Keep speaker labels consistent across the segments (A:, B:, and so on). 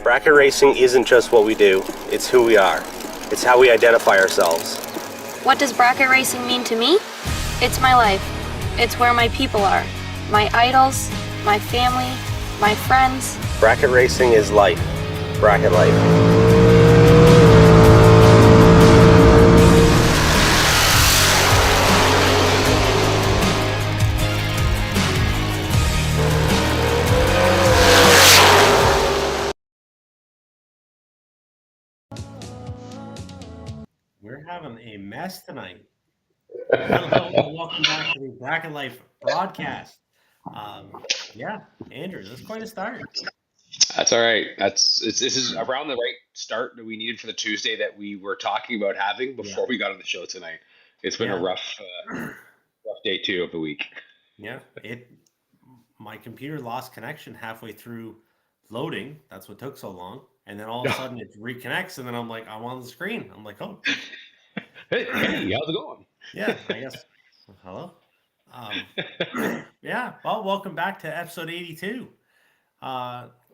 A: Bracket racing isn't just what we do, it's who we are. It's how we identify ourselves.
B: What does bracket racing mean to me? It's my life. It's where my people are. My idols, my family, my friends.
A: Bracket racing is life. Bracket life.
C: We're having a mess tonight. Hello, and welcome back to the Bracket Life broadcast. Andrew, that's quite a start.
D: That's all right. This is around the right start that we needed for the Tuesday that we were talking about having before we got on the show tonight. It's been a rough day two of the week.
C: Yeah, my computer lost connection halfway through loading. That's what took so long. And then all of a sudden it reconnects, and then I'm like, I'm on the screen. I'm like, oh.
D: Hey, how's it going?
C: Yeah, I guess. Hello. Well, welcome back to episode 82.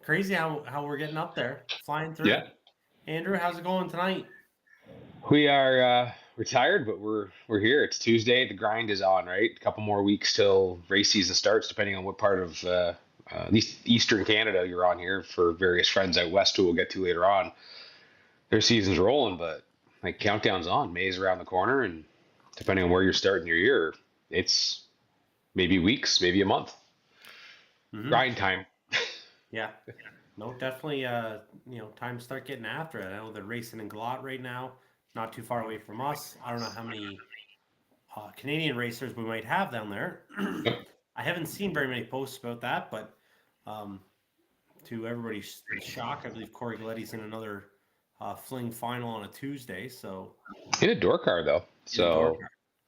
C: Crazy how we're getting up there, flying through.
D: Yeah.
C: Andrew, how's it going tonight?
D: We are retired, but we're here. It's Tuesday. The grind is on, right? A couple more weeks till race season starts, depending on what part of at least Eastern Canada you're on here. For various friends out west who we'll get to later on, their season's rolling, but like countdown's on. May's around the corner, and depending on where you're starting your year, it's maybe weeks, maybe a month. Mm-hmm. Grind time.
C: Yeah. No, definitely, time to start getting after it. I know they're racing in Galot right now, not too far away from us. I don't know how many Canadian racers we might have down there. I haven't seen very many posts about that, but to everybody's shock, I believe Corey Galetti's in another fling final on a Tuesday. So
D: in a door car, though. So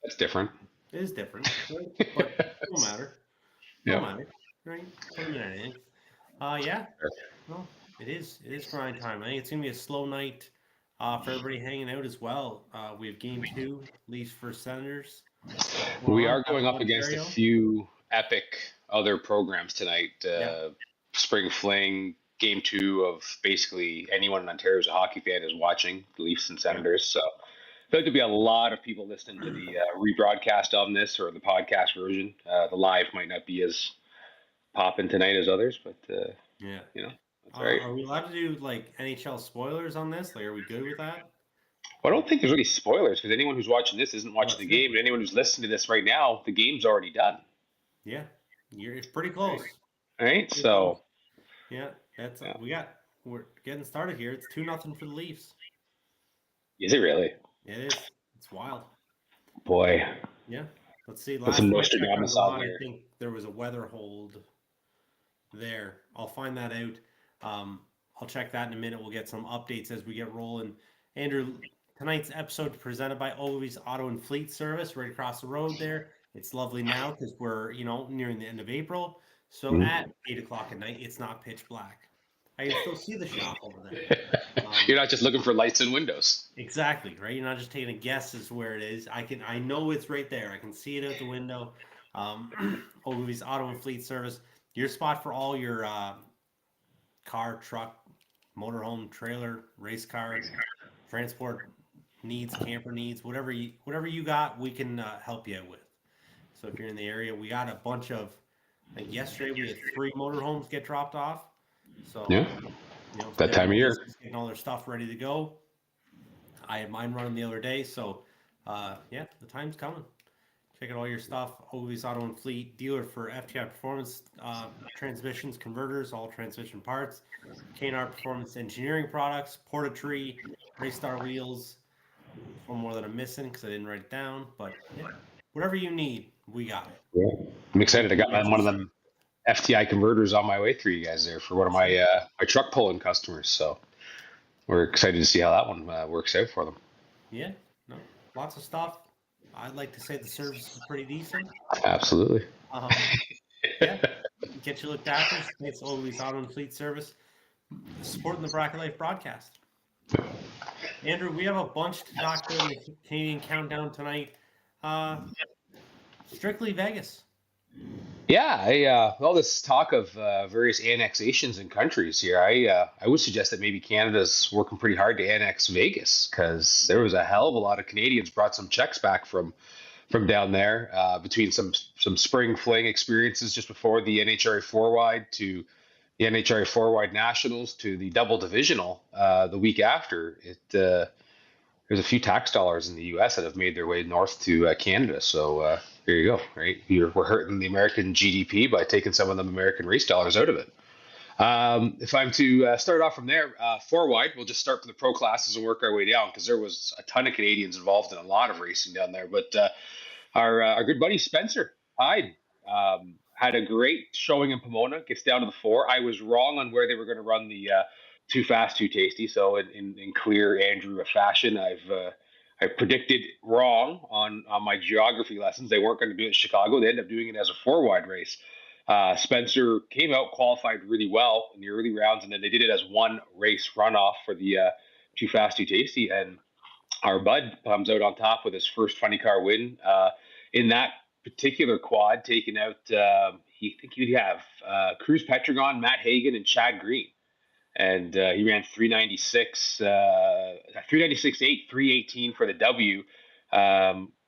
D: that's different.
C: It is different, right? But it don't matter. Don't matter, right? Put them in anything. Well, it is grind time. I think it's gonna be a slow night for everybody hanging out as well. We have game 2, Leafs versus Senators.
D: We are going up against a few epic other programs tonight. Spring Fling, game 2 of basically anyone in Ontario who's a hockey fan is watching the Leafs and Senators. So I feel like there'll be a lot of people listening to the rebroadcast on this or the podcast version. The live might not be as popping tonight as others, but that's right.
C: Are we allowed to do like NHL spoilers on this? Like, are we good with that?
D: Well, I don't think there's really spoilers because anyone who's watching this isn't watching the game, and anyone who's listening to this right now, the game's already done.
C: Yeah, it's pretty close.
D: All right, so
C: yeah, we're getting started here. It's 2-0 for the Leafs.
D: Is it really?
C: It is. It's wild.
D: Boy.
C: Yeah. Let's see.
D: Last time I
C: think there was a weather hold there. I'll find that out. I'll check that in a minute. We'll get some updates as we get rolling. Andrew, tonight's episode presented by Ogilvy's Auto and Fleet Service right across the road there. It's lovely now because we're, nearing the end of April. So at 8 o'clock at night, it's not pitch black. I can still see the shop over there.
D: You're not just looking for lights and windows.
C: Exactly, right? You're not just taking a guess as to where it is. I know it's right there. I can see it out the window. Ogilvy's Auto and Fleet Service, your spot for all your car, truck, motorhome, trailer, race car, transport needs, camper needs, whatever you got, we can help you out with. So if you're in the area, we got a bunch of. Like yesterday, we had 3 motorhomes get dropped off. So
D: that time of year,
C: getting all their stuff ready to go. I had mine running the other day, so the time's coming. Check out all your stuff. Ogilvy's Auto and Fleet, dealer for FTI Performance transmissions, converters, all transmission parts, K&R Performance Engineering products, Portatree, Raystar wheels. One more that I'm missing because I didn't write it down, but whatever you need, we got it.
D: Yeah. I'm excited. I got one of them FTI converters on my way through you guys there for one of my my truck pulling customers. So we're excited to see how that one works out for them.
C: Yeah, lots of stuff. I'd like to say the service is pretty decent.
D: Absolutely.
C: Get you looked after. It's always Auto and Fleet Service, supporting the Bracket Life broadcast. Andrew, we have a bunch to talk about in the Canadian Countdown tonight. Strictly Vegas.
D: Yeah, all this talk of various annexations in countries here, I would suggest that maybe Canada's working pretty hard to annex Vegas because there was a hell of a lot of Canadians brought some checks back from down there between some spring fling experiences just before the NHRA four wide to the NHRA four wide nationals to the double divisional the week after it. There's a few tax dollars in the U.S. that have made their way north to Canada. So there you go, right? We're hurting the American GDP by taking some of the American race dollars out of it. If I'm to start off from there, four wide, we'll just start from the pro classes and work our way down because there was a ton of Canadians involved in a lot of racing down there. But our good buddy Spencer Hyde had a great showing in Pomona, gets down to the four. I was wrong on where they were going to run the too fast, too tasty. So in clear Andrew fashion, I predicted wrong on my geography lessons. They weren't going to do it in Chicago. They ended up doing it as a four wide race. Spencer came out, qualified really well in the early rounds, and then they did it as one race runoff for the too fast, too tasty. And our bud comes out on top with his first funny car win in that particular quad, taking out he think he'd have Cruz Petragon, Matt Hagan, and Chad Green. And he ran 396, 396.8, 318 for the W.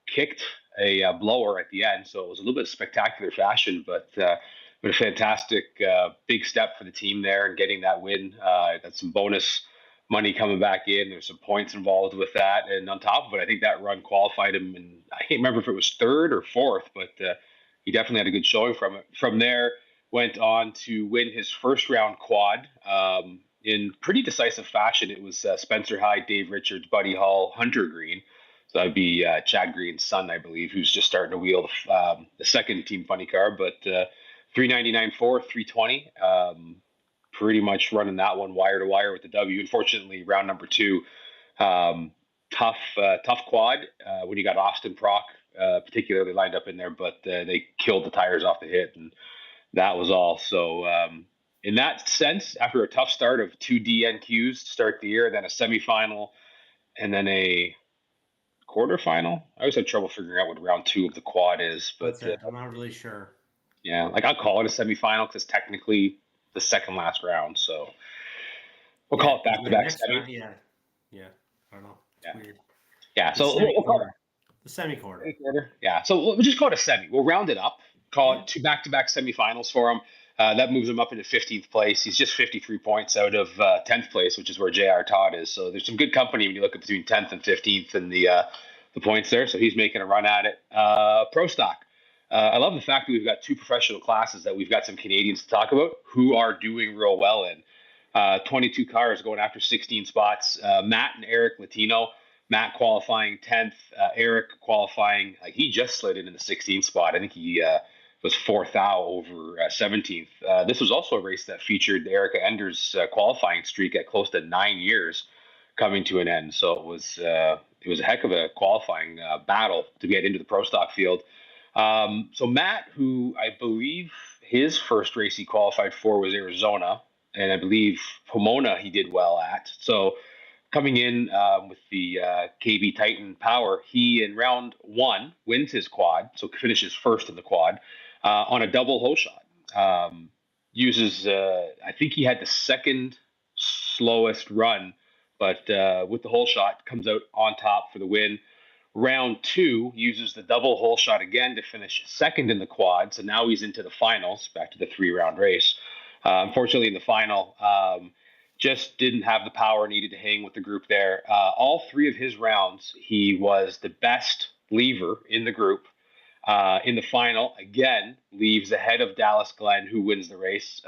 D: Kicked a blower at the end, so it was a little bit of spectacular fashion, but a fantastic big step for the team there and getting that win. Got some bonus money coming back in. There's some points involved with that, and on top of it, I think that run qualified him. And I can't remember if it was third or fourth, but he definitely had a good showing from it. From there, went on to win his first round quad in pretty decisive fashion. It was Spencer Hyde, Dave Richards, Buddy Hall, Hunter Green. So that'd be Chad Green's son, I believe, who's just starting to wheel the second Team Funny car. But 399.4, 320. Pretty much running that one wire to wire with the W. Unfortunately, round number two, tough quad when you got Austin Prock particularly lined up in there, but they killed the tires off the hit, and that was all. So in that sense, after a tough start of two DNQs to start the year, then a semifinal, and then a quarterfinal. I always have trouble figuring out what round two of the quad is, but
C: I'm not really sure.
D: Yeah, like I'll call it a semifinal because technically the second last round. So we'll call it back to back semi.
C: Yeah. I don't know. It's weird.
D: Yeah. So
C: we'll call it the semi-quarter.
D: Yeah. So we'll just call it a semi. We'll round it up. Call it two back-to-back semifinals for him. That moves him up into 15th place. He's just 53 points out of 10th place, which is where J.R. Todd is. So there's some good company when you look at between 10th and 15th and the points there. So he's making a run at it. Pro stock. I love the fact that we've got two professional classes that we've got some Canadians to talk about who are doing real well in. 22 cars going after 16 spots. Matt and Eric Latino. Matt qualifying 10th. Eric qualifying, like he just slid in the 16th spot. I think he was fourth out over 17th. This was also a race that featured Erica Ender's qualifying streak at close to 9 years coming to an end. So it was a heck of a qualifying battle to get into the pro stock field. So Matt, who I believe his first race he qualified for was Arizona, and I believe Pomona he did well at. So coming in with the KB Titan Power, he in round one wins his quad, so finishes first in the quad on a double hole shot. Uses, I think he had the second slowest run, but with the hole shot comes out on top for the win. Round two uses the double hole shot again to finish second in the quad. So now he's into the finals, back to the 3-round race. Unfortunately, in the final, just didn't have the power needed to hang with the group there. All three of his rounds, he was the best leaver in the group. In the final, again, leaves ahead of Dallas Glenn, who wins the race.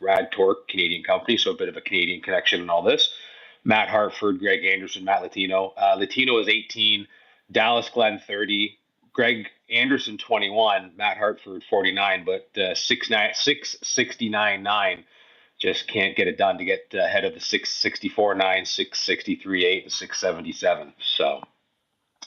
D: Rad Torque, Canadian company, so a bit of a Canadian connection in all this. Matt Hartford, Greg Anderson, Matt Latino. Latino is 18, Dallas Glenn 30, Greg Anderson 21, Matt Hartford 49, but 669.9 just can't get it done to get ahead of the 664.9, 663.8, and 677. So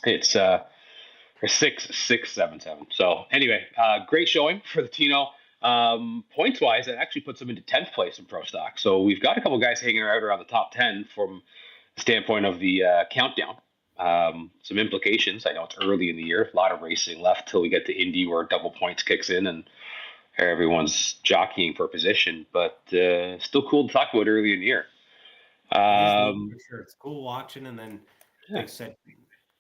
D: it's 677. So anyway, great showing for the Tino. Points wise, that actually puts him into 10th place in pro stock. So we've got a couple guys hanging out around the top 10 from the standpoint of the countdown. Some implications. I know it's early in the year, a lot of racing left till we get to Indy where double points kicks in, and everyone's jockeying for position, but still cool to talk about early in the year.
C: It is neat for sure. It's cool watching, and then,
D: Yeah.
C: like I said,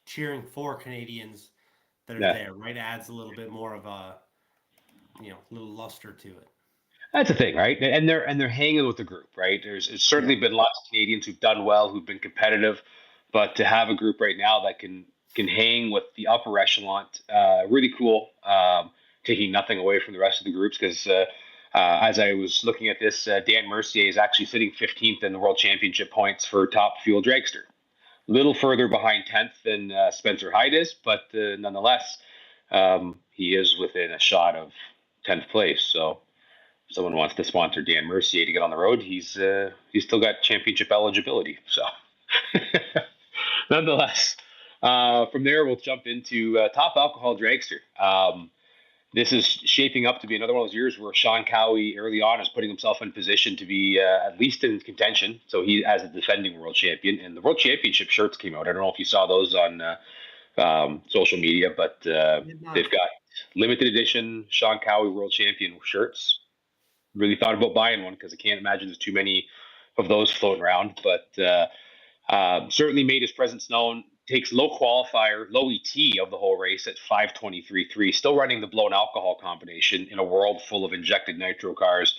C: cheering for Canadians that are
D: Yeah.
C: there, right? Adds a little bit more of a, little luster to it.
D: That's the thing, right? And they're hanging with the group, right? There's certainly been lots of Canadians who've done well, who've been competitive, but to have a group right now that can hang with the upper echelon, really cool. Taking nothing away from the rest of the groups, because as I was looking at this, Dan Mercier is actually sitting 15th in the World Championship points for top fuel dragster. Little further behind 10th than Spencer Hyde is, but nonetheless, he is within a shot of 10th place. So if someone wants to sponsor Dan Mercier to get on the road, he's still got championship eligibility. So nonetheless, from there we'll jump into top alcohol dragster. This is shaping up to be another one of those years where Sean Cowie early on is putting himself in position to be at least in contention. So he, as a defending world champion, and the world championship shirts came out. I don't know if you saw those on social media, but they've got limited edition Sean Cowie world champion shirts. Really thought about buying one because I can't imagine there's too many of those floating around, but certainly made his presence known. Takes low qualifier, low ET of the whole race at 5:23.3, still running the blown alcohol combination in a world full of injected nitro cars.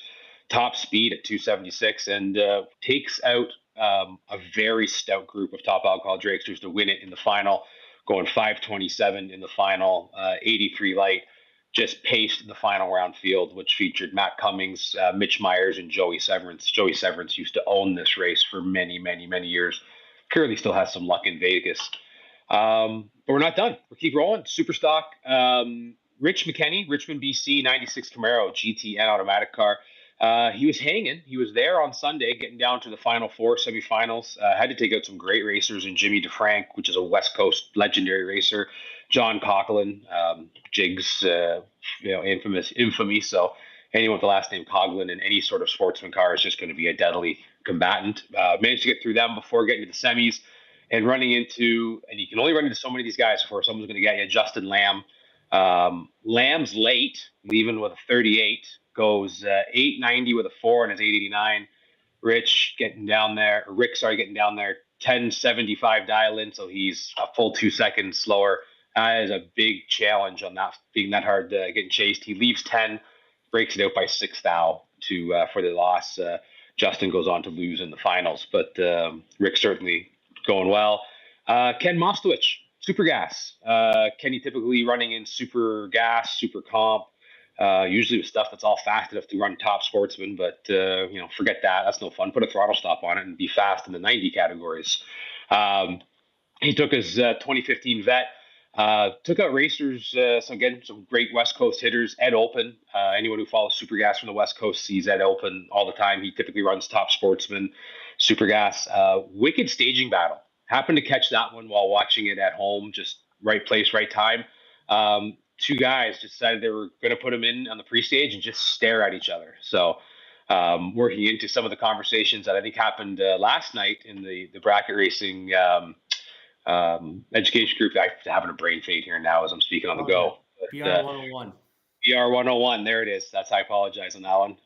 D: Top speed at 276, and takes out a very stout group of top alcohol dragsters to win it in the final, going 5:27 in the final, 83 light. Just paced the final round field, which featured Matt Cummings, Mitch Myers, and Joey Severance. Joey Severance used to own this race for many, many, many years. Currently still has some luck in Vegas. But we're not done. We'll keep rolling. Superstock. Rich McKenney, Richmond, BC, 96 Camaro, GT and automatic car. He was hanging. He was there on Sunday, getting down to the final four semifinals. Had to take out some great racers in Jimmy DeFrank, which is a West Coast legendary racer. John Coughlin, Jigs, infamy. So anyone with the last name Coughlin in any sort of sportsman car is just going to be a deadly combatant. Managed to get through them before getting to the semis and running into, and you can only run into so many of these guys before someone's going to get you, Justin Lamb. Lamb's late, leaving with a 38, goes 890 with a 4 and his 889. Rick getting down there, 1075 dial in, so he's a full 2 seconds slower. That is a big challenge on that, being that hard getting chased. He leaves 10, breaks it out by 6 thou for the loss. Justin goes on to lose in the finals, but Rick certainly going well. Ken Mostowich, Super Gas. Kenny typically running in Super Gas, Super Comp, usually with stuff that's all fast enough to run top sportsman, but forget that. That's no fun. Put a throttle stop on it and be fast in the 90 categories. He took his 2015 vet. Took out racers, some great West Coast hitters. Ed Open, anyone who follows Super Gas from the West Coast sees Ed Open all the time. He typically runs top sportsman, Super Gas. Wicked staging battle. Happened to catch that one while watching it at home, just right place, right time. Two guys decided they were going to put him in on the pre-stage and just stare at each other. So working into some of the conversations that I think happened last night in the bracket racing education group. I'm having a brain fade here now as I'm speaking on the go.
C: BR 101.
D: BR 101. There it is. I apologize on that one.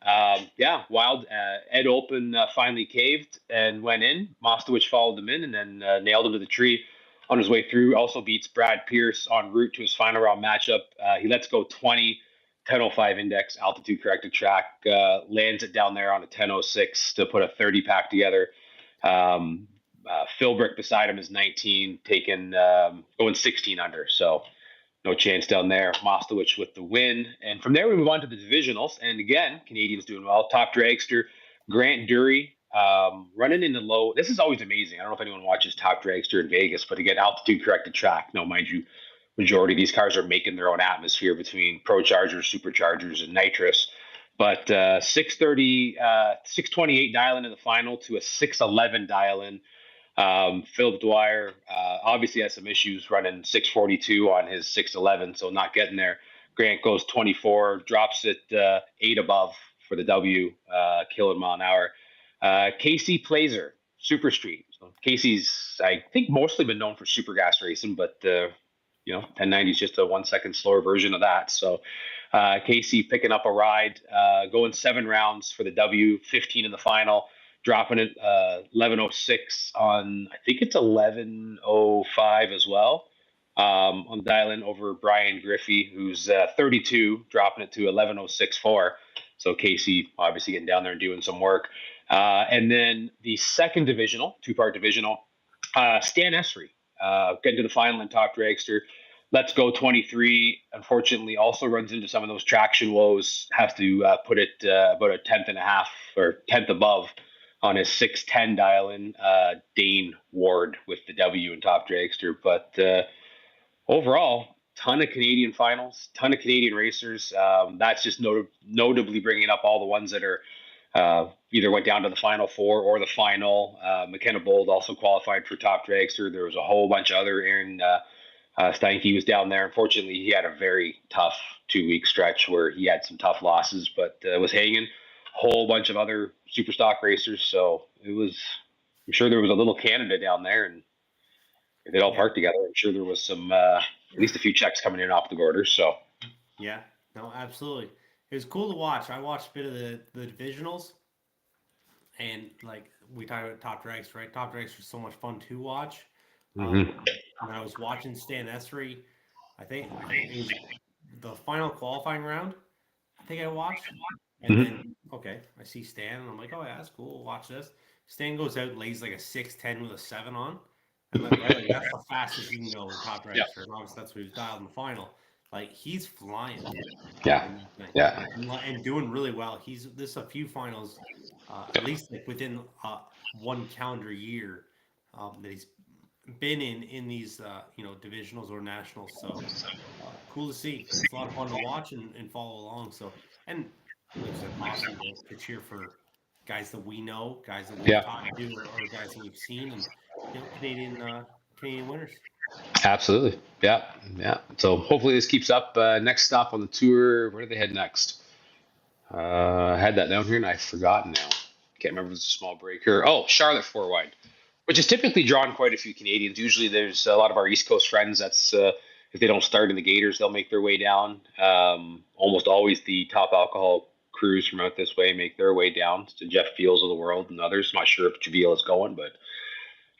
D: Wild. Ed Open finally caved and went in. Mostowich followed them in and then nailed him to the tree on his way through. Also beats Brad Pierce en route to his final round matchup. He lets go 20, 10:05 index, altitude corrected track, lands it down there on a 10:06 to put a 30 pack together. Philbrick beside him is 19, going 16 under. So no chance down there. Mostowich with the win. And from there, we move on to the divisionals. And again, Canadians doing well. Top dragster, Grant Dury, running in the low. This is always amazing. I don't know if anyone watches Top Dragster in Vegas, but again, altitude corrected track. No, mind you, majority of these cars are making their own atmosphere between Prochargers, Superchargers, and nitrous. But 628 dial-in the final to a 611 dial-in. Philip Dwyer obviously has some issues running 642 on his 611, so not getting there. Grant goes 24, drops it 8 above for the W, killing mile an hour. Casey Plazer, Super Street. So Casey's, I think, mostly been known for super gas racing, but 1090 is just a 1 second slower version of that. So Casey picking up a ride, going 7 rounds for the W, 15 in the final, dropping it 11:06 on, I think it's 11:05 as well. On the dial-in over Brian Griffey, who's 32, dropping it to 11:06.4. So Casey obviously getting down there and doing some work. And then the second divisional, two-part divisional, Stan Esri getting to the final in Top Dragster. Let's Go 23, unfortunately, also runs into some of those traction woes. Has to put it about a tenth and a half or tenth above on his 610 dial-in. Dane Ward with the W in Top Dragster. But overall, ton of Canadian finals, ton of Canadian racers. That's just notably bringing up all the ones that are either went down to the Final Four or the final. McKenna Bold also qualified for Top Dragster. There was a whole bunch of other. Aaron Steinke was down there. Unfortunately, he had a very tough 2-week stretch where he had some tough losses, but was hanging. A whole bunch of other super stock racers. So it was, I'm sure there was a little Canada down there, and they'd all parked together. I'm sure there was some, at least a few checks coming in off the border. So
C: yeah, no, absolutely. It was cool to watch. I watched a bit of the divisionals, and like we talked about Top Dragster, right? Top Dragster is so much fun to watch. When I was watching Stan Esri, I think it was the final qualifying round. I think I watched, and then I see Stan, and I'm like, oh yeah, that's cool. We'll watch this. Stan goes out, and lays like a 6:10 with a 7 on, and like, right, that's the fastest you can go in Top Dragster. And obviously that's what he was dialed in the final. Like he's flying.
D: yeah.
C: And doing really well. There's a few finals, at least like within one calendar year, that he's been in these divisionals or nationals. So cool to see. It's a lot of fun to watch and follow along. So and like I said, awesome to cheer for guys that we know, guys that we've talked to, or guys that we've seen, and Canadian winners.
D: Absolutely. Yeah. So hopefully this keeps up. Next stop on the tour. Where do they head next? I had that down here and I've forgotten now. Can't remember if it's a small breaker. Oh, Charlotte 4-wide, which has typically drawn quite a few Canadians. Usually there's a lot of our East Coast friends. That's if they don't start in the Gators, they'll make their way down. Almost always the top alcohol crews from out this way make their way down to Jeff Fields of the world and others. Not sure if Javier is going, but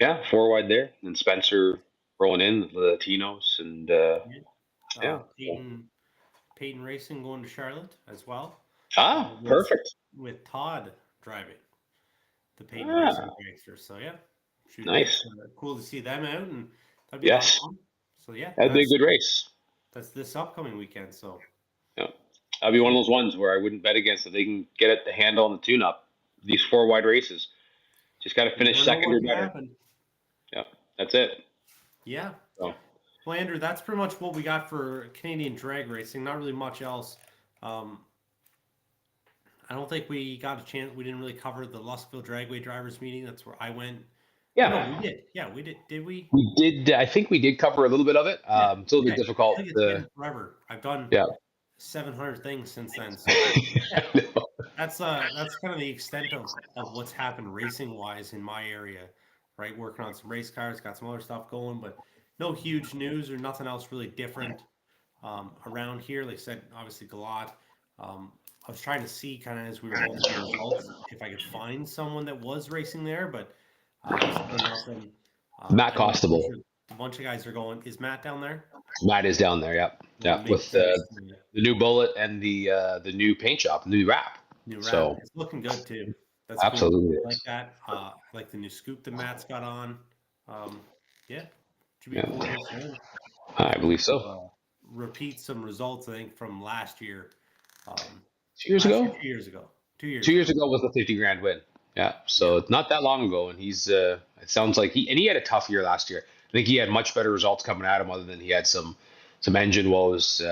D: yeah, 4-wide there. And Spencer rolling in, the Latinos, and
C: Peyton Racing going to Charlotte as well.
D: Perfect.
C: With Todd driving the Peyton Racing Dragster. So yeah,
D: nice.
C: Cool to see them out, and that'd be
D: yes.
C: Awesome. So yeah,
D: that'd be a good race.
C: That's this upcoming weekend. So
D: yeah, that'd be one of those ones where I wouldn't bet against if they can get it the handle on the tune-up. These 4-wide races, just got to finish second or better. Yeah, that's it.
C: Yeah. Well, Andrew, that's pretty much what we got for Canadian drag racing. Not really much else. I don't think we got a chance. We didn't really cover the Luskville Dragway drivers meeting. That's where I went.
D: Yeah,
C: no, we did. Yeah, we did. Did we?
D: We did. I think we did cover a little bit of it. It's a little bit difficult.
C: I think it's been forever. I've done 700 things since then. So that's kind of the extent of what's happened racing wise in my area. Right, working on some race cars, got some other stuff going, but no huge news or nothing else really different around here. Like I said, obviously Galot. I was trying to see kind of as we were going through the results if I could find someone that was racing there, but nothing.
D: Matt Costable.
C: A bunch of guys are going. Is Matt down there?
D: Matt is down there. Yep. Yeah, with the new Bullet and the new paint shop, new wrap. So
C: it's looking good too. That's
D: absolutely
C: cool. I like that. Like the new scoop that Matt's got on. Yeah. Should be cool.
D: I believe so.
C: Repeat some results, I think, from last year.
D: 2 years ago?
C: 2 years ago. 2 years.
D: 2 years ago was the $50,000 win. Yeah. So it's not that long ago, and he's. It sounds like he had a tough year last year. I think he had much better results coming at him, other than he had some engine woes,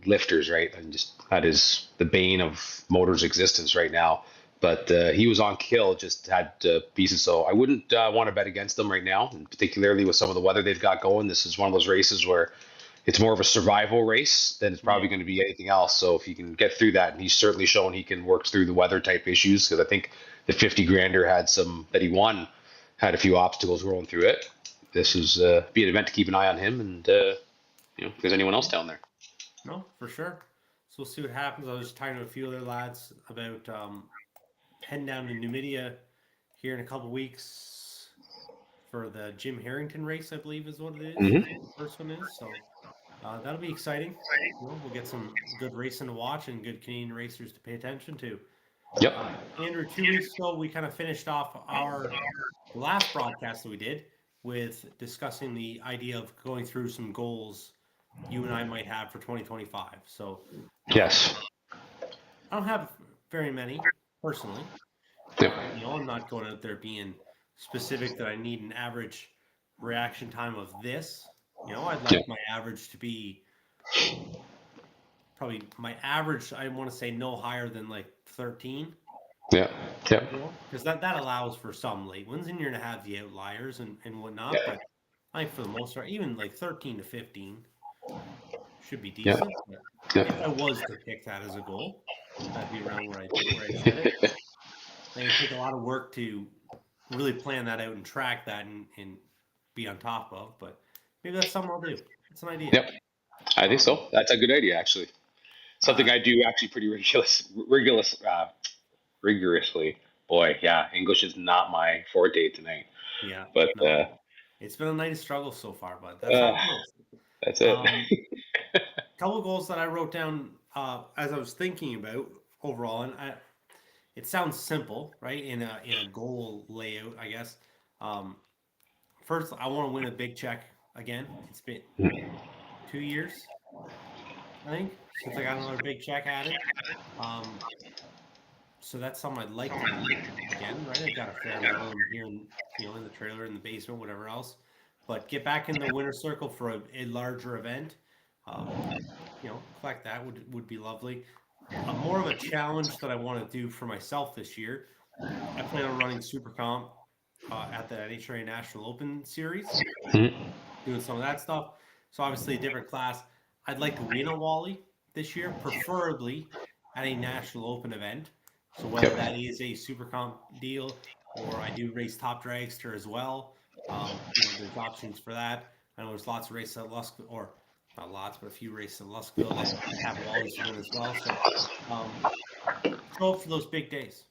D: lifters, right, and just that is the bane of Motor's existence right now. But he was on kill, just had pieces. So I wouldn't want to bet against them right now, and particularly with some of the weather they've got going. This is one of those races where it's more of a survival race than it's probably going to be anything else. So if he can get through that, and he's certainly shown he can work through the weather type issues, because I think the 50 grander had some that he won, had a few obstacles rolling through it. This is be an event to keep an eye on him, and if there's anyone else down there.
C: No, for sure. So we'll see what happens. I was talking to a few other lads about heading down to Numidia here in a couple weeks for the Jim Harrington race, I believe is what it is.
D: Hmm.
C: The first one is. So that'll be exciting. We'll get some good racing to watch and good Canadian racers to pay attention to.
D: Yep.
C: Andrew, 2 weeks ago, we kind of finished off our last broadcast that we did with discussing the idea of going through some goals you and I might have for 2025. So
D: Yes.
C: I don't have very many personally.
D: Yep.
C: I'm not going out there being specific that I need an average reaction time of this. I'd like my average to be probably my average. I want to say no higher than like 13.
D: Yeah. Yeah.
C: Because that allows for some late ones, and you're gonna have the outliers and whatnot.
D: Yeah.
C: But I think for the most part, even like 13 to 15 should be decent.
D: Yeah.
C: If I was to pick that as a goal, that'd be around where I set it. I think it take a lot of work to really plan that out and track that and be on top of. But maybe that's something I'll do. It's an idea.
D: Yep. I think so. That's a good idea, actually. Something I do actually pretty rigorously. Boy, yeah, English is not my forte tonight.
C: Yeah.
D: But
C: it's been a night of struggle so far, but that's how it is.
D: That's it.
C: Couple of goals that I wrote down as I was thinking about overall, and it sounds simple, right? In a goal layout, I guess. First, I want to win a big check again. It's been 2 years, I think, since I got another big check added. So that's something I'd like to do again, right? I've got a fair amount of them here in the trailer, in the basement, whatever else. But get back in the winner's circle for a larger event. Collect that would be lovely. More of a challenge that I want to do for myself this year. I plan on running Super Comp at the NHRA National Open Series, doing some of that stuff. So obviously a different class. I'd like to win a Wally this year, preferably at a National Open event. So whether that is a Super Comp deal or I do race Top Dragster as well, there's options for that. I know there's lots of races at Lusk, or not lots, but a few races at Luskville that have Wallies to win as well. So go for those big days.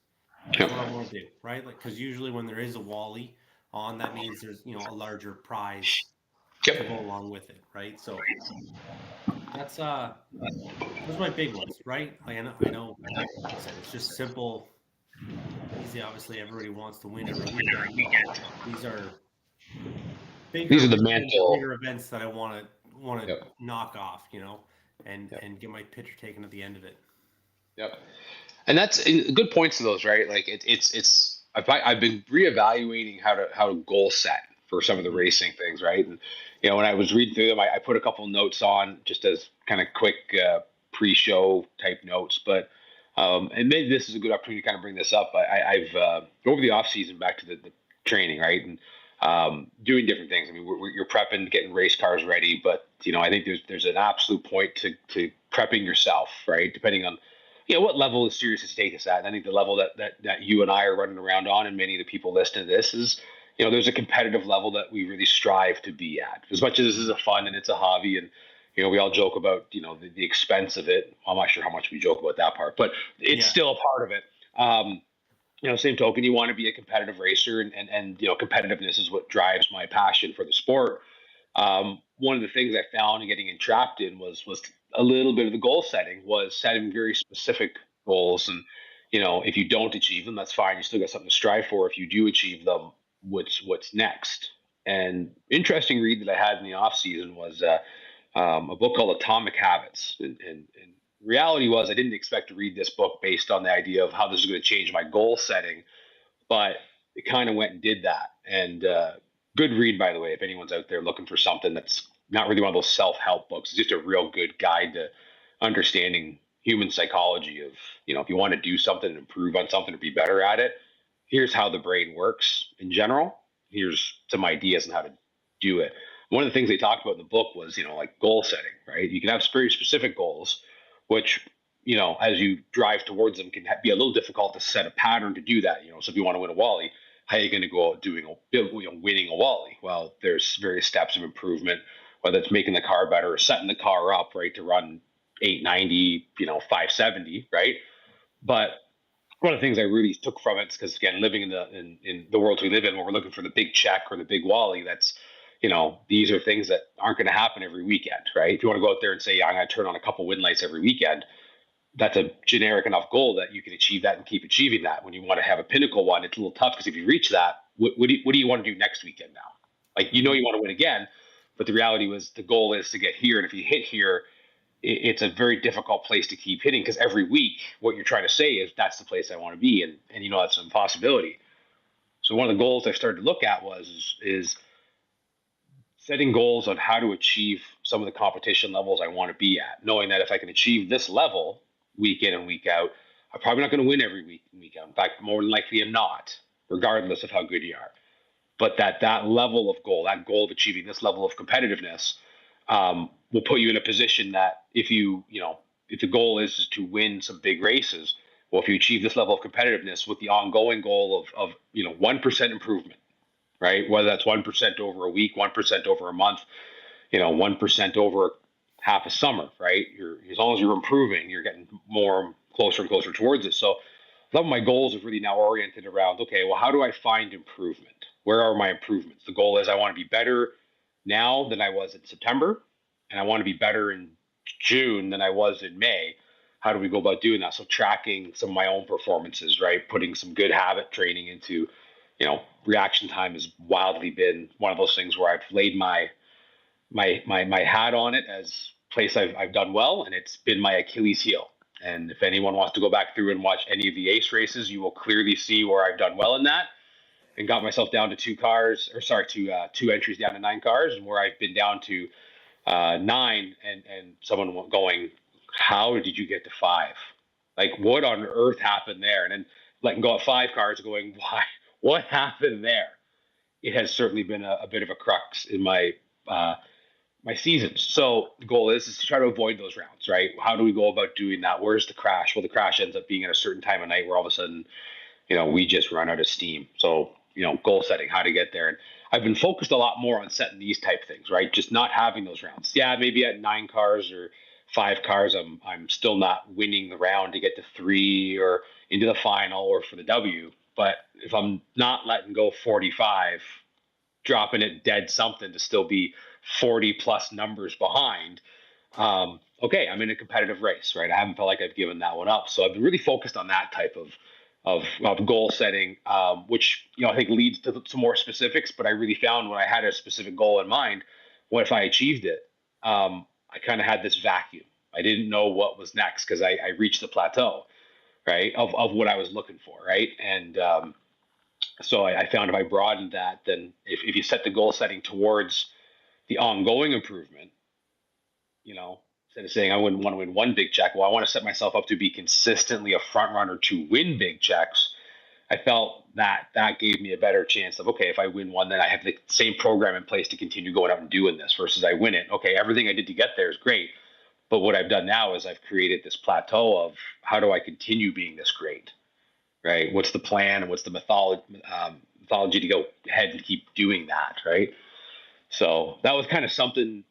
C: That's what I want to do, right? Like, because usually when there is a Wally on, that means there's a larger prize to go along with it, right? So that's those are my big ones, right? Like I know like I said, it's just simple, easy. Obviously, everybody wants to win every weekend. These are bigger.
D: These are the mental
C: bigger events that I want to knock off, and get my picture taken at the end of it.
D: Yep. And that's good points to those, right? Like it's I've been reevaluating how to goal set for some of the racing things, right? And when I was reading through them, I put a couple notes on just as kind of quick pre-show type notes. But and maybe this is a good opportunity to kind of bring this up. I've over the off season back to the training, right, and doing different things. I mean, you're prepping, getting race cars ready, but I think there's an absolute point to prepping yourself, right? Depending on what level of serious status at. And I think the level that you and I are running around on, and many of the people listening to this is, there's a competitive level that we really strive to be at. As much as this is a fun and it's a hobby, and we all joke about the expense of it. I'm not sure how much we joke about that part, but it's still a part of it. Same token, you want to be a competitive racer, and competitiveness is what drives my passion for the sport. One of the things I found getting entrapped in was a little bit of the goal setting, was setting very specific goals. And, if you don't achieve them, that's fine. You still got something to strive for. If you do achieve them, what's next? And interesting read that I had in the off season was a book called Atomic Habits. And reality was I didn't expect to read this book based on the idea of how this is going to change my goal setting, but it kind of went and did that. And good read, by the way, if anyone's out there looking for something that's not really one of those self-help books. It's just a real good guide to understanding human psychology of, if you want to do something and improve on something or be better at it, here's how the brain works in general. Here's some ideas on how to do it. One of the things they talked about in the book was, like goal setting, right? You can have very specific goals, which, as you drive towards them can be a little difficult to set a pattern to do that. So if you want to win a Wally, how are you going to go out winning a Wally? Well, there's various steps of improvement, whether it's making the car better or setting the car up, right, to run 890, 570, right? But one of the things I really took from it is because, again, living in the world we live in, where we're looking for the big check or the big wally, that's, these are things that aren't going to happen every weekend, right? If you want to go out there and say, yeah, I'm going to turn on a couple win lights every weekend, that's a generic enough goal that you can achieve that and keep achieving that. When you want to have a pinnacle one, it's a little tough because if you reach that, what do you want to do next weekend now? Like, you want to win again, but the reality was the goal is to get here. And if you hit here, it's a very difficult place to keep hitting because every week what you're trying to say is that's the place I want to be. And that's an impossibility. So one of the goals I started to look at is setting goals on how to achieve some of the competition levels I want to be at, knowing that if I can achieve this level week in and week out, I'm probably not going to win every week and week out. In fact, more than likely I'm not, regardless of how good you are. But that level of goal, that goal of achieving this level of competitiveness, will put you in a position that if if the goal is to win some big races, well, if you achieve this level of competitiveness with the ongoing goal of 1% improvement, right? Whether that's 1% over a week, 1% over a month, 1% over half a summer, right? As long as you're improving, you're getting more closer and closer towards it. So some of my goals have really now oriented around, okay, well, how do I find improvement? Where are my improvements? The goal is I want to be better now than I was in September, and I want to be better in June than I was in May. How do we go about doing that? So tracking some of my own performances, right? Putting some good habit training into, reaction time has wildly been one of those things where I've laid my hat on it as place I've done well, and it's been my Achilles heel. And if anyone wants to go back through and watch any of the ACE races, you will clearly see where I've done well in that and got myself down to two entries down to 9 cars, and where I've been down to 9 and someone going, how did you get to 5? Like, what on earth happened there? And then letting go at 5 cars going, why? What happened there? It has certainly been a bit of a crux in my seasons. So the goal is to try to avoid those rounds, right? How do we go about doing that? Where's the crash? Well, the crash ends up being at a certain time of night where all of a sudden, we just run out of steam. So, goal setting, how to get there. And I've been focused a lot more on setting these type things, right? Just not having those rounds. Yeah, maybe at 9 cars or 5 cars, I'm still not winning the round to get to 3 or into the final or for the W. But if I'm not letting go 45, dropping it dead something to still be 40 plus numbers behind, okay, I'm in a competitive race, right? I haven't felt like I've given that one up. So I've been really focused on that type of goal setting, which, I think leads to some more specifics. But I really found when I had a specific goal in mind, what if I achieved it? I kind of had this vacuum. I didn't know what was next because I reached the plateau, right, of what I was looking for, right? And so I found if I broadened that, then if you set the goal setting towards the ongoing improvement, instead of saying I wouldn't want to win one big check, well, I want to set myself up to be consistently a front runner to win big checks. I felt that gave me a better chance of, okay, if I win one, then I have the same program in place to continue going out and doing this versus I win it. Okay, everything I did to get there is great. But what I've done now is I've created this plateau of how do I continue being this great, right? What's the plan and what's the mythology to go ahead and keep doing that, right? So that was kind of something,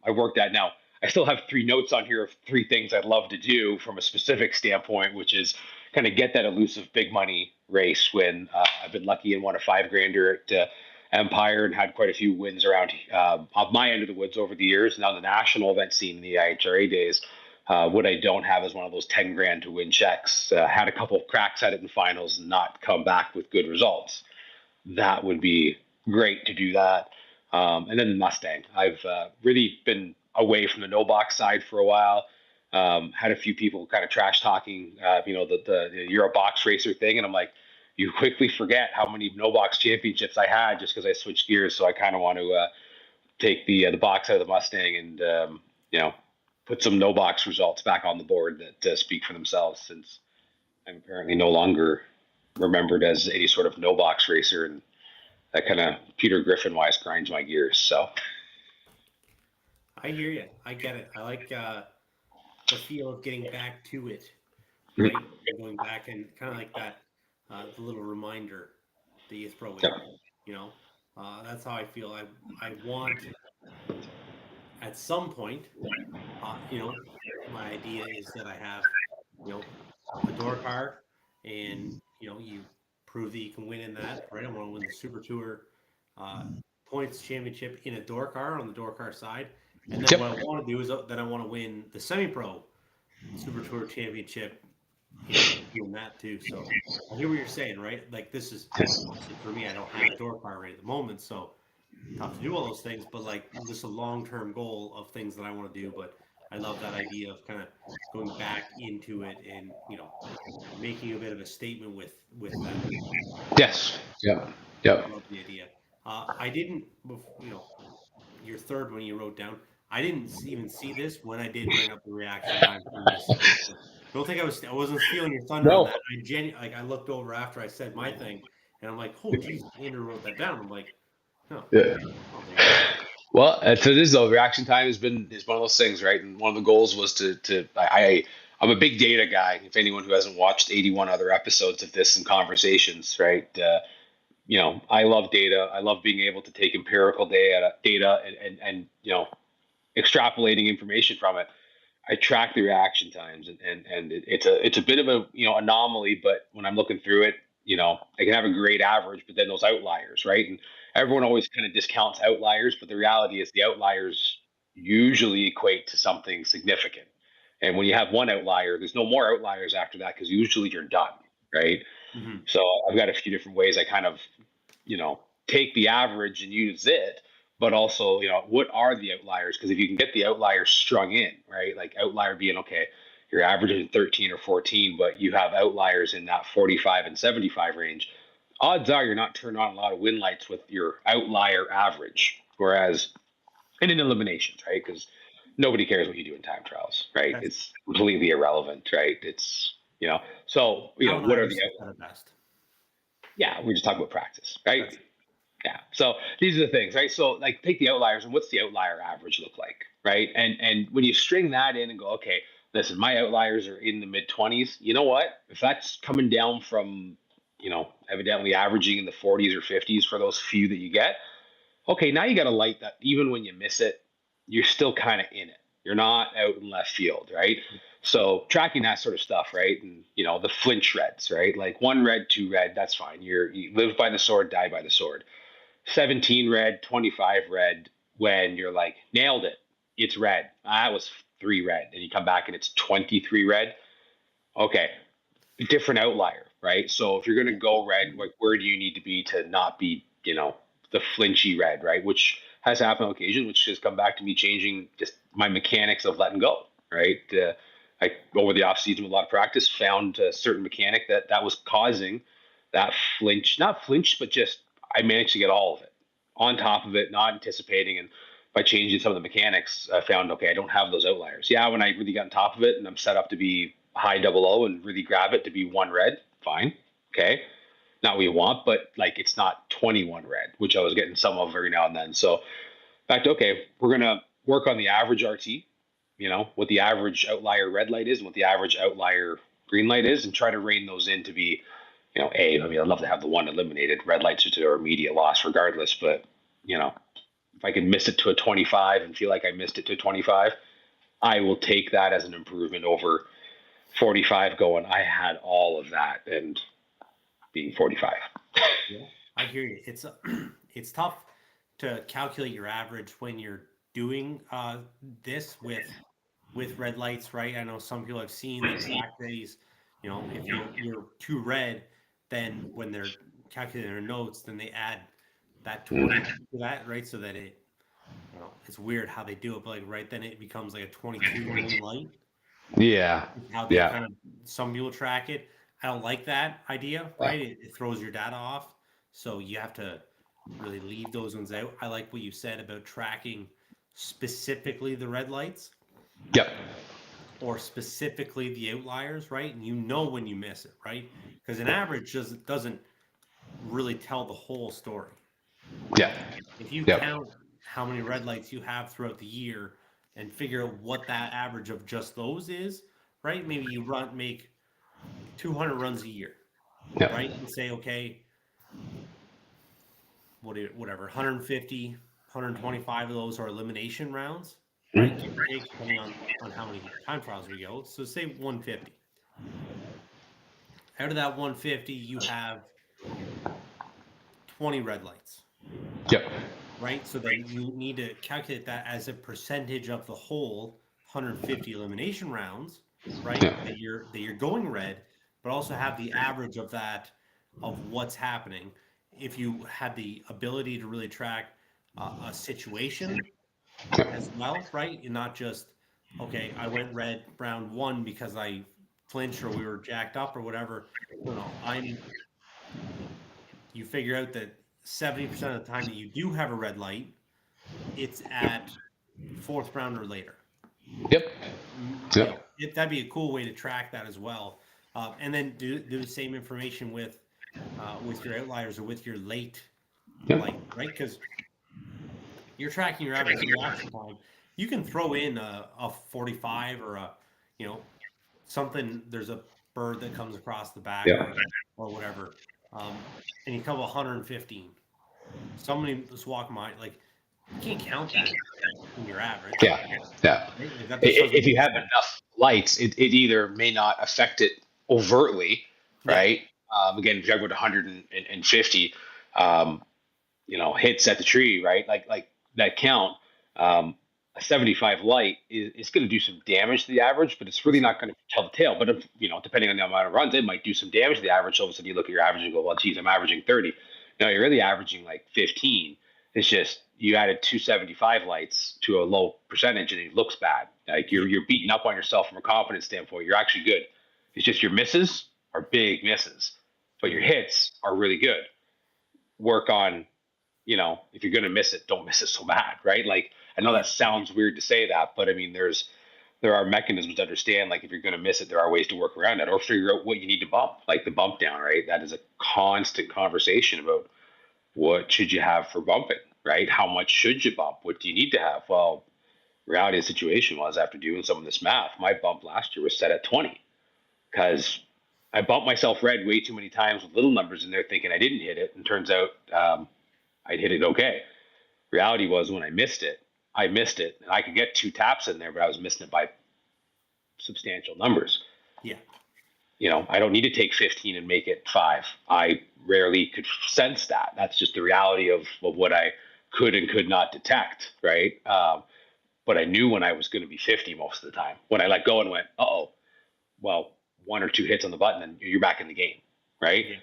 D: I worked at. Now, I still have 3 notes on here of 3 things I'd love to do from a specific standpoint, which is kind of get that elusive big money race win. I've been lucky and won a $5,000 at Empire and had quite a few wins around of my end of the woods over the years. Now the national event scene in the IHRA days, what I don't have is one of those $10,000 to win checks. Had a couple of cracks at it in finals and not come back with good results. That would be great to do that. And then the Mustang. I've really been away from the no box side for a while. Had a few people kind of trash talking, the you're a box racer thing. And I'm like, you quickly forget how many no box championships I had just because I switched gears. So I kind of want to take the box out of the Mustang and, put some no box results back on the board that speak for themselves, since I'm apparently no longer remembered as any sort of no box racer. And that kind of Peter Griffin wise grinds my gears. So
C: I hear you. I get it. I like the feel of getting back to it, right? Going back and kind of like that, the little reminder that you throw in. That's how I feel. I want at some point, my idea is that I have, a door car, and you prove that you can win in that, right? I want to win the Super Tour uh, points championship in a door car on the door car side, and then
D: Yep.
C: what I want to do is that I want to win the semi-pro Super Tour championship in that too. So I hear what you're saying, right? Like this is for me. I don't have a door car right at the moment, so tough to do all those things. But like this is a long-term goal of things that I want to do. But I love that idea of kind of going back into it and making a bit of a statement with that.
D: Yes. Yep. Yep.
C: I love the idea. I didn't, your third one you wrote down. I didn't even see this when I did bring up the reaction time from this. Don't think I wasn't stealing your thunder
D: No.
C: on that. I looked over after I said my thing, and I'm like, oh, geez, Andrew wrote that down. I'm like, no.
D: Yeah.
C: Oh, there you go.
D: Well, so this though, reaction time is one of those things, right? And one of the goals was I'm a big data guy. If anyone who hasn't watched 81 other episodes of this and conversations, right? I love data. I love being able to take empirical data and extrapolating information from it. I track the reaction times, and it's a bit of a anomaly, but when I'm looking through it, I can have a great average, but then those outliers, right? And everyone always kind of discounts outliers, but the reality is the outliers usually equate to something significant. And when you have one outlier, there's no more outliers after that because usually you're done, right?
C: Mm-hmm.
D: So I've got a few different ways I kind of, take the average and use it, but also, what are the outliers? Because if you can get the outliers strung in, right? Like outlier being, okay, you're averaging 13 or 14, but you have outliers in that 45 and 75 range. Odds are you're not turning on a lot of win lights with your outlier average. Whereas, and in eliminations, right? Because nobody cares what you do in time trials, right? It's completely irrelevant, right? It's, so, what are the
C: best?
D: Yeah, we're just talking about practice, right? Yeah. So these are the things, right? So like take the outliers and what's the outlier average look like, right? And when you string that in and go, okay, listen, my outliers are in the mid 20s. You know what? If that's coming down from, evidently averaging in the 40s or 50s for those few that you get, okay, now you got to light that. Even when you miss it, you're still kind of in it. You're not out in left field, right? So tracking that sort of stuff, right? And the flinch reds, right? Like 1 red, 2 red, that's fine. You live by the sword, die by the sword. 17 red, 25 red, when you're like, nailed it, it's red. That was 3 red. And you come back and it's 23 red. Okay, different outlier, right? So if you're going to go red, like where do you need to be to not be, the flinchy red, right? Which has happened on occasion, which has come back to me changing just my mechanics of letting go, right? I, over the off season with a lot of practice, found a certain mechanic that was causing that flinch, not flinch, but just I managed to get all of it on top of it, not anticipating. And by changing some of the mechanics, I found, okay, I don't have those outliers. Yeah, when I really got on top of it and I'm set up to be high double O and really grab it to be 1 red, fine. Okay. Not what you want, but like it's not 21 red, which I was getting some of every now and then. So back to, okay, we're going to work on the average RT, what the average outlier red light is and what the average outlier green light is, and try to rein those in to be, I'd love to have the one eliminated. Red lights are immediate loss regardless, but, if I can miss it to a 25 and feel like I missed it to a 25, I will take that as an improvement over 45 going, I had all of that and being 45.
C: Yeah, I hear you. It's tough to calculate your average when you're doing this with red lights, right? I know some people I've seen that track these, if you're too red, then when they're calculating their notes, then they add that 20 to that, right? So that it's weird how they do it, but like right then it becomes like a 22 green light.
D: Yeah.
C: How they kind of, some people track it. I don't like that idea, right? It throws your data off. So you have to really leave those ones out. I like what you said about tracking specifically the red lights.
D: Yep.
C: Or specifically the outliers, right? And when you miss it, right? Because an average doesn't really tell the whole story.
D: Yeah.
C: If you count how many red lights you have throughout the year and figure out what that average of just those is, right? Maybe you make 200 runs a year, right? And say, okay, whatever, 150, 125 of those are elimination rounds, right? Give or take, depending on how many time trials we go. So say 150. Out of that 150, you have 20 red lights,
D: Yep.
C: right? So then you need to calculate that as a percentage of the whole 150 elimination rounds, right?
D: Yeah.
C: That you're going red, but also have the average of that of what's happening. If you had the ability to really track a situation as well, right? And not just, okay, I went red round one because I flinched or we were jacked up or whatever. No, you figure out that 70% of the time that you do have a red light, it's at fourth round or later.
D: Yep.
C: You
D: Yep.
C: know, that'd be a cool way to track that as well. And then do the same information with your outliers or with your late
D: Yep.
C: light, right? Because you're tracking your average reaction time. You can throw in a 45 or something. There's a bird that comes across the back
D: Yeah.
C: or whatever, and you come 115. Somebody just walking by, like, you can't count that in your average.
D: Yeah. Yeah.
C: Right? Like, that just doesn't
D: If you
C: make
D: have
C: sense.
D: enough lights, it either may not affect it overtly,
C: Yeah.
D: right? Again, if you go to 150, hits at the tree, right? Like that count. A 75 light is going to do some damage to the average, but it's really not going to tell the tale. But if, depending on the amount of runs, it might do some damage to the average. All of a sudden, you look at your average and go, "Well, geez, I'm averaging 30." No, you're really averaging like 15. It's just you added 275 lights to a low percentage, and it looks bad. Like you're beating up on yourself from a confidence standpoint. You're actually good. It's just your misses are big misses, but your hits are really good. Work on, if you're going to miss it, don't miss it so bad, right? Like, I know that sounds weird to say that, but I mean, there are mechanisms to understand, like, if you're going to miss it, there are ways to work around that or figure out what you need to bump, like the bump down, right? That is a constant conversation about what should you have for bumping, right? How much should you bump? What do you need to have? Well, reality of the situation was, after doing some of this math, my bump last year was set at 20 because I bumped myself red way too many times with little numbers in there thinking I didn't hit it. And turns out I'd hit it okay. Reality was, when I missed it, and I could get 2 taps in there, but I was missing it by substantial numbers.
C: Yeah.
D: I don't need to take 15 and make it 5. I rarely could sense that. That's just the reality of what I could and could not detect, right? But I knew when I was going to be 50 most of the time. When I let go and went, uh-oh, well, 1 or 2 hits on the button and you're back in the game, right?
C: Yeah.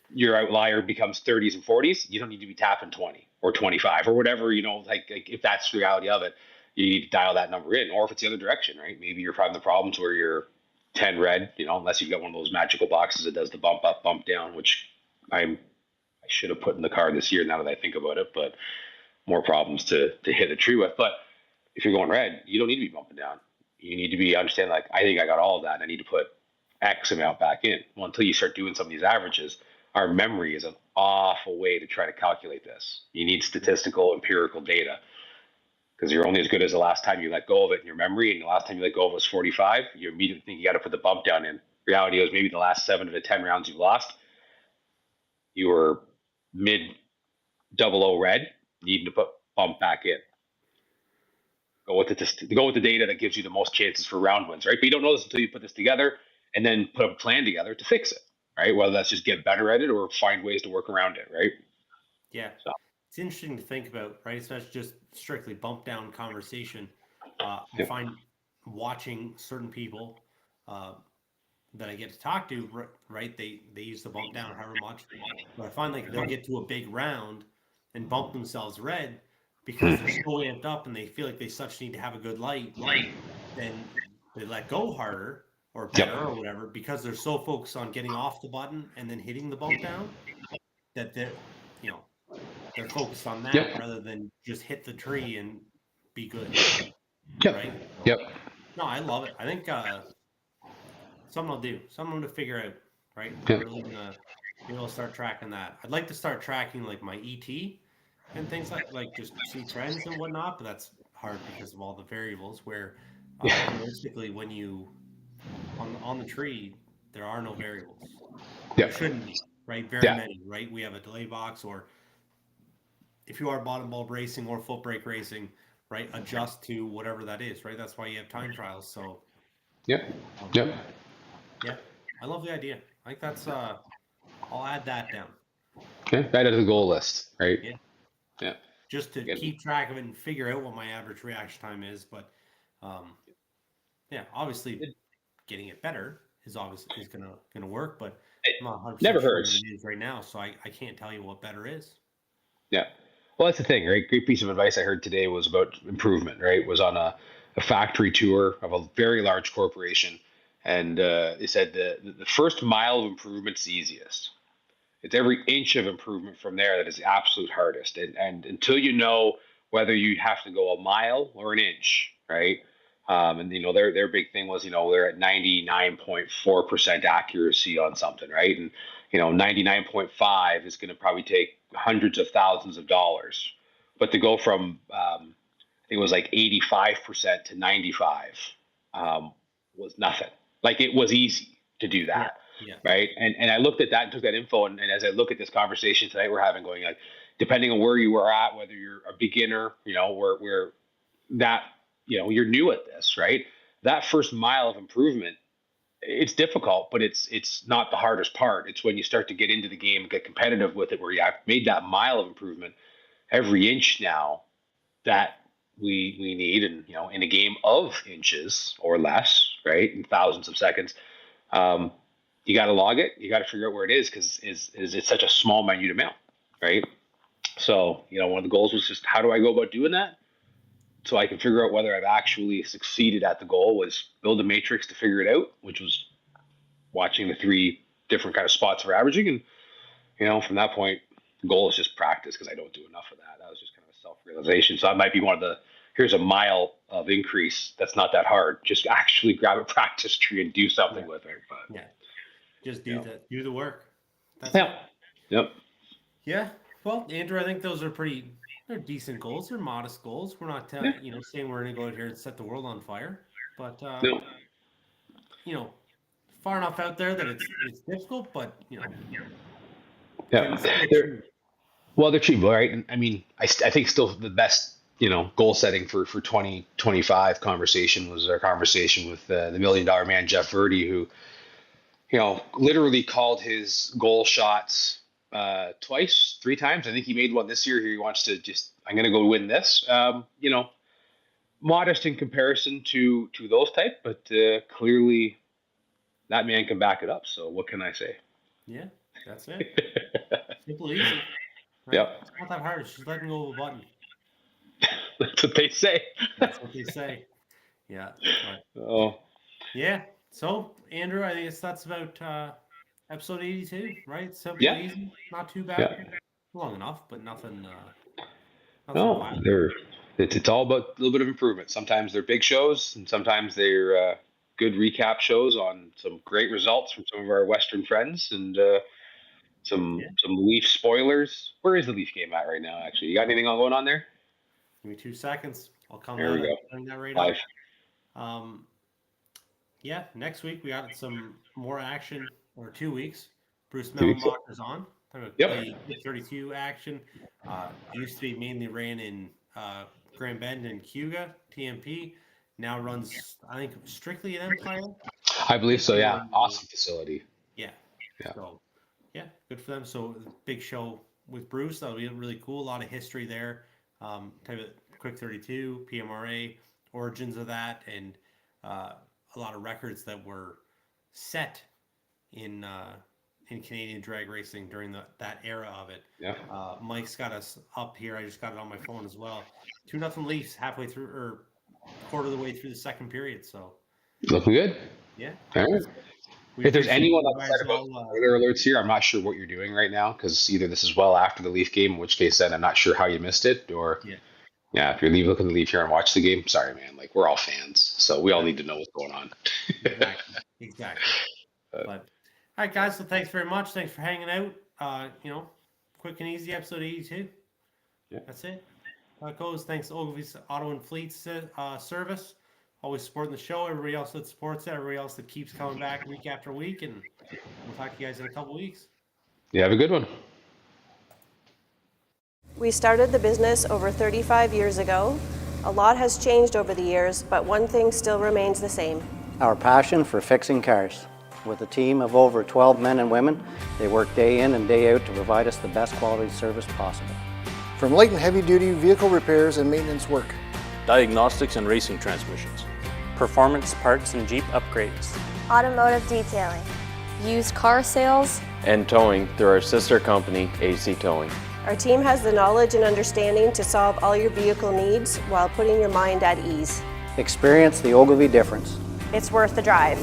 D: Your outlier becomes 30s and 40s. You don't need to be tapping 20 or 25 or whatever, like if that's the reality of it, you need to dial that number in. Or if it's the other direction, right? Maybe you're having the problems where you're 10 red, unless you've got one of those magical boxes that does the bump up, bump down, which I should have put in the car this year now that I think about it, but more problems to hit a tree with. But if you're going red, you don't need to be bumping down. You need to be understanding, like, I think I got all of that, and I need to put X amount back in. Well, until you start doing some of these averages, our memory is an awful way to try to calculate this. You need statistical, empirical data, because you're only as good as the last time you let go of it in your memory. And the last time you let go of it was 45. You immediately think you got to put the bump down in. Reality is, maybe the last 7 of the 10 rounds you lost, you were mid 00 red, needing to put bump back in. Go with the data that gives you the most chances for round wins, right? But you don't know this until you put this together and then put a plan together to fix it, right? Whether that's just get better at it or find ways to work around it, right?
C: Yeah.
D: So.
C: It's interesting to think about, right? It's not just strictly bump down conversation. I find watching certain people that I get to talk to, right? They use the bump down however much, but I find like they'll get to a big round and bump themselves red because they're so amped up and they feel like they such need to have a good light. Then they let go harder or better or whatever because they're so focused on getting off the button and then hitting the bump down that they're focused on that rather than just hit the tree and be good. Right?
D: Yep.
C: No, I love it. I think something I'll do. Something to figure out, right?
D: Yeah.
C: I'm really gonna be able to start tracking that. I'd like to start tracking like my ET and things like just see trends and whatnot, but that's hard because of all the variables where realistically when you on the tree there are no variables. There shouldn't be, right? Very many, right? We have a delay box, or if you are bottom bulb racing or foot brake racing, right, adjust to whatever that is, right? That's why you have time trials. So
D: Yep. Yep.
C: yeah, I love the idea. I think that's I'll add that down.
D: Okay. That is a goal list, right?
C: Yeah.
D: Yeah.
C: Just to
D: Good.
C: keep track of it and figure out what my average reaction time is. But yeah, obviously getting it better is obviously is gonna work, but I'm not 100%
D: Never
C: sure what
D: hurts.
C: it is right now, so I can't tell you what better is.
D: Yeah. Well, that's the thing, right? Great piece of advice I heard today was about improvement, right? Was on a factory tour of a very large corporation. And they said the first mile of improvement's the easiest. It's every inch of improvement from there that is the absolute hardest. And until you know whether you have to go a mile or an inch, right? And their big thing was they're at 99.4% accuracy on something, right? And 99.5 is going to probably take hundreds of thousands of dollars, but to go from I think it was like 85% to 95 was nothing. Like it was easy to do
C: Yeah.
D: that,
C: Yeah.
D: right? And I looked at that and took that info, and as I look at this conversation tonight we're having, going like, depending on where you are at, whether you're a beginner, where that you're new at this, right? That first mile of improvement, it's difficult, but it's not the hardest part. It's when you start to get into the game and get competitive with it, where you have made that mile of improvement every inch now that we need, and in a game of inches or less, right, in thousands of seconds, you got to log it. You got to figure out where it is, because is it's such a small, minute amount, right? So one of the goals was just, how do I go about doing that so I can figure out whether I've actually succeeded at the goal? Was build a matrix to figure it out, which was watching the 3 different kind of spots for averaging. And from that point, the goal is just practice, because I don't do enough of that. That was just kind of a self-realization. So that might be one of the, here's a mile of increase. That's not that hard. Just actually grab a practice tree and do something with it. But
C: Yeah. Just do the work. That's
D: yeah.
C: it.
D: Yep.
C: Yeah. Well, Andrew, I think those are they're decent goals. They're modest goals. We're not saying we're going to go out here and set the world on fire, but
D: No.
C: Far enough out there that it's difficult, but
D: Yeah. They're cheap, right? And I mean, I think still the best, goal setting for 2025 conversation was our conversation with the $1 million man, Jeff Verdi, who, literally called his goal shots twice, 3 times. I think he made one this year. He wants to I'm going to go win this. Modest in comparison to those type, but clearly that man can back it up. So what can I say?
C: Yeah, that's it. Simple, easy. Right?
D: Yep.
C: It's not that hard. It's just letting go of a button.
D: That's what they say.
C: That's what they say. Yeah. But,
D: Oh,
C: yeah. So, Andrew, I guess that's about episode 82, right? Simple,
D: Yeah.
C: easy, not too bad.
D: Yeah.
C: Long enough, but nothing.
D: no,
C: violent.
D: it's all about a little bit of improvement. Sometimes they're big shows, and sometimes they're good recap shows on some great results from some of our Western friends, and some Leaf spoilers. Where is the Leaf game at right now? Actually, you got anything going on there?
C: Give me 2 seconds. I'll come
D: There we go.
C: bring that right
D: Live.
C: up. Yeah, next week we got some more action, or 2 weeks. Bruce
D: 2 weeks.
C: Mellenbach is on.
D: Yep.
C: 32 action. Used to be mainly ran in Grand Bend and Cayuga, TMP. Now runs, I think, strictly in Empire.
D: I believe so. Yeah, awesome facility.
C: Yeah.
D: Yeah.
C: So, yeah, good for them. So, big show with Bruce. That'll be really cool. A lot of history there. Type of Quick 32, PMRA, origins of that, and a lot of records that were set in Canadian drag racing during that era of it.
D: Yeah.
C: Mike's got us up here. I just got it on my phone as well. 2-0 Leafs halfway through, or quarter of the way through the second period. So
D: Looking good.
C: yeah.
D: All right.
C: We
D: If there's
C: appreciate
D: anyone
C: you
D: outside
C: guys
D: about
C: all,
D: spoiler alerts here, I'm not sure what you're doing right now, because either this is well after the Leaf game, in which case then I'm not sure how you missed it, or if you're looking to leave here and watch the game, sorry, man. Like, we're all fans, so we all need to know what's going on.
C: Exactly. But all right, guys. So thanks very much. Thanks for hanging out. Quick and easy episode 82.
D: Yeah.
C: That's it. How it goes. Thanks to Ogilvy's Auto and Fleet Service. Always supporting the show. Everybody else that supports it. Everybody else that keeps coming back week after week. And we'll talk to you guys in a couple weeks.
D: You have a good one.
E: We started the business over 35 years ago. A lot has changed over the years, but one thing still remains the same.
F: Our passion for fixing cars. With a team of over 12 men and women, they work day in and day out to provide us the best quality service possible.
G: From light and heavy duty vehicle repairs and maintenance work,
H: diagnostics and racing transmissions,
I: performance parts and Jeep upgrades,
J: automotive detailing,
B: Used car sales,
K: and towing through our sister company, AC Towing.
E: Our team has the knowledge and understanding to solve all your vehicle needs while putting your mind at ease.
F: Experience the Ogilvy difference.
J: it's worth the drive.